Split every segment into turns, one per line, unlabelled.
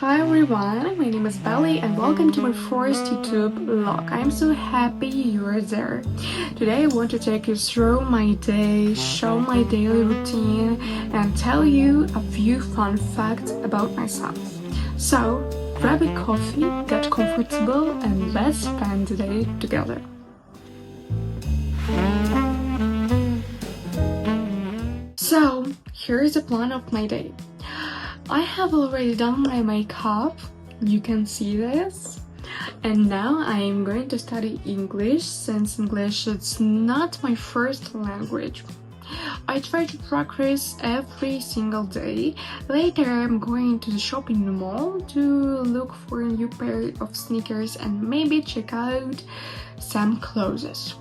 Hi everyone, my name is Belly and welcome to my first YouTube vlog. I'm so happy you're there. Today I want to take you through my day, show my daily routine and tell you a few fun facts about myself. So grab a coffee, get comfortable and let's spend the day together. So here's the plan of my day. I have already done my makeup, you can see this, and now I am going to study English since English is not my first language. I try to practice every single day. Later I'm going to the shopping mall to look for a new pair of sneakers and maybe check out some clothes.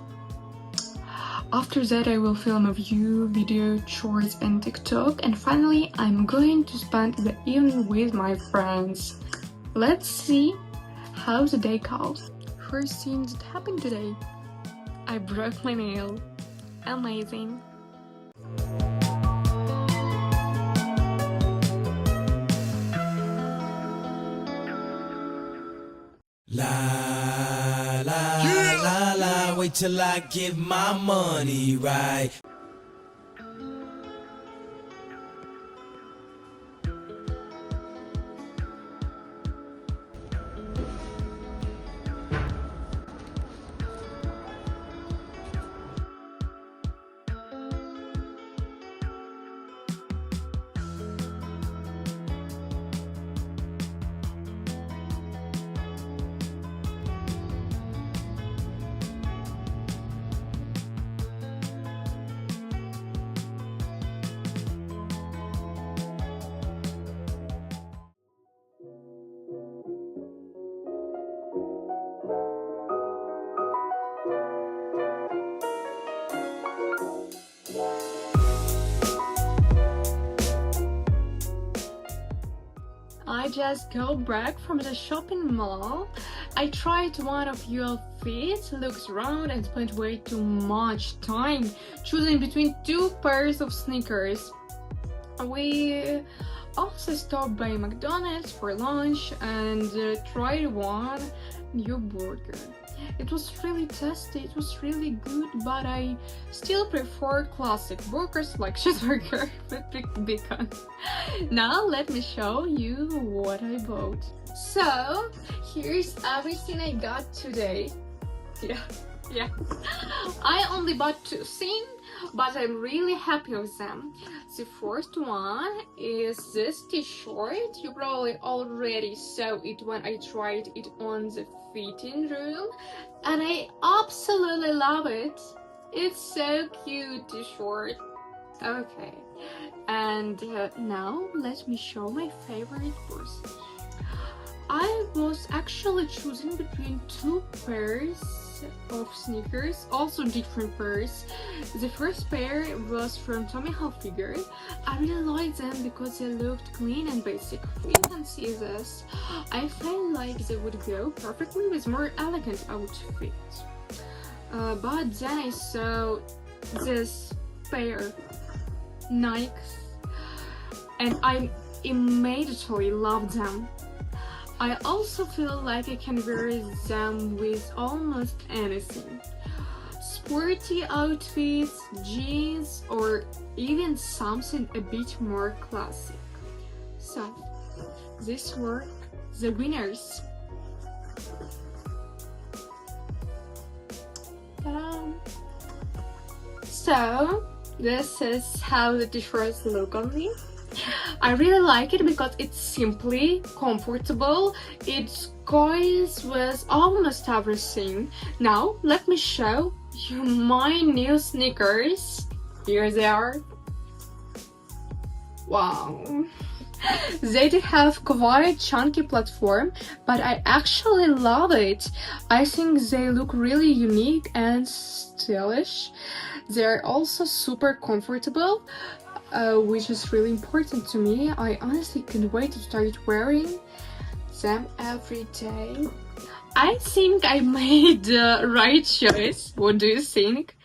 After that I will film a video, shorts and TikTok, and finally I'm going to spend the evening with my friends. Let's see how the day goes. First thing that happened today, I broke my nail. Amazing.
Wait till I get my money right.
I just got back from the shopping mall. I tried one of your outfits, looked around and spent way too much time choosing between two pairs of sneakers. We also stopped by McDonald's for lunch and tried one new burger. It was really tasty, it was really good, but I still prefer classic burgers like cheeseburger with bacon. Now let me show you what I bought. So here's everything I got today. Yeah. I only bought two things, but I'm really happy with them. The first one is this t-shirt. You probably already saw it when I tried it on the fitting room, and I absolutely love it. It's so cute t-shirt. Okay, and now let me show my favorite purses. I was actually choosing between two pairs of sneakers, also different pairs. The first pair was from Tommy Hilfiger. I really like them because they looked clean and basic. You can see this. I felt like they would go perfectly with more elegant outfits. But then I saw this pair, Nikes, and I immediately loved them. I also feel like I can wear them with almost anything. Sporty outfits, jeans, or even something a bit more classic. So, these were the winners. Ta-da! So, this is how the t-shirts look on me. I really like it because it's simply comfortable. It goes with almost everything. Now let me show you my new sneakers. Here they are. Wow. They do have quite chunky platform, but I actually love it. I think they look really unique and stylish. They're also super comfortable, which is really important to me. I honestly can't wait to start wearing them every day. I think I made the right choice. What do you think?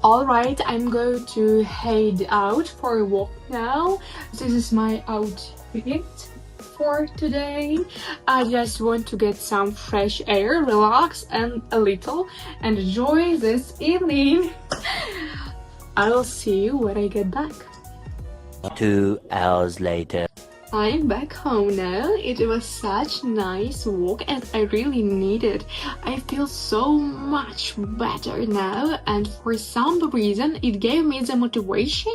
Alright, I'm going to head out for a walk now. This is my outfit for today. I just want to get some fresh air, relax and a little and enjoy this evening. I'll see you when I get back.
2 hours later.
I'm back home now. It was such a nice walk and I really need it. I feel so much better now, and for some reason it gave me the motivation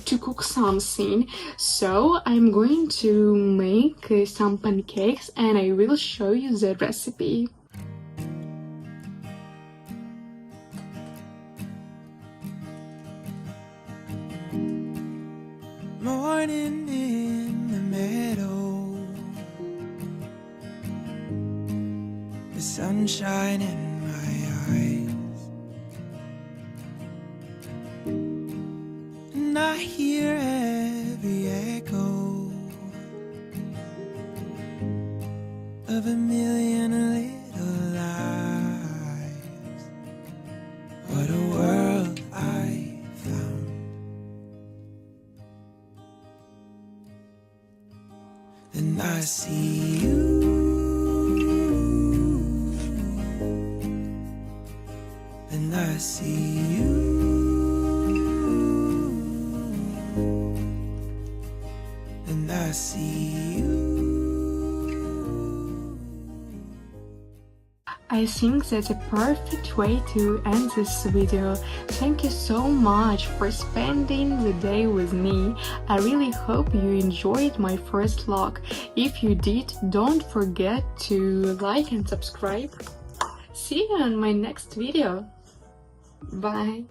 to cook something. So I'm going to make some pancakes and I will show you the recipe.
Morning in the meadow, the sunshine in my eyes, and I hear every echo of a million little lives. What a world I found. And I see you, and I see you, and I see you.
I think that's a perfect way to end this video. Thank you so much for spending the day with me. I really hope you enjoyed my first vlog. If you did, don't forget to like and subscribe. See you on my next video. Bye.